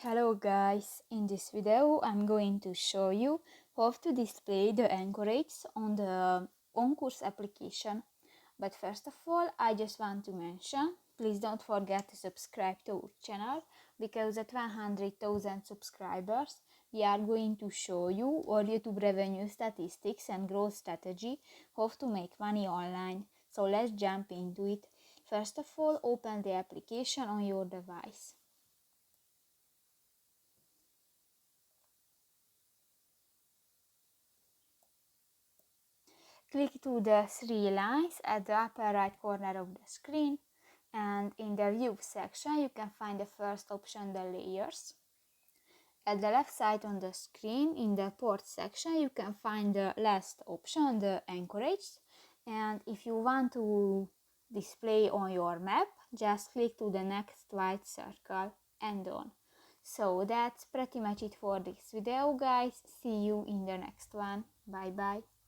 Hello guys, in this video I'm going to show you how to display the anchorages on the OnCourse application. But first of all, I just want to mention, please don't forget to subscribe to our channel, because at 100,000 subscribers we are going to show you our YouTube revenue statistics and growth strategy, how to make money online. So let's jump into it. First of all, open the application on your device. Click to the three lines at the upper right corner of the screen, and in the View section you can find the first option, the layers. At the left side on the screen, in the port section, you can find the last option, the anchorages. And if you want to display on your map, just click to the next white circle and done. So that's pretty much it for this video, guys. See you in the next one. Bye bye.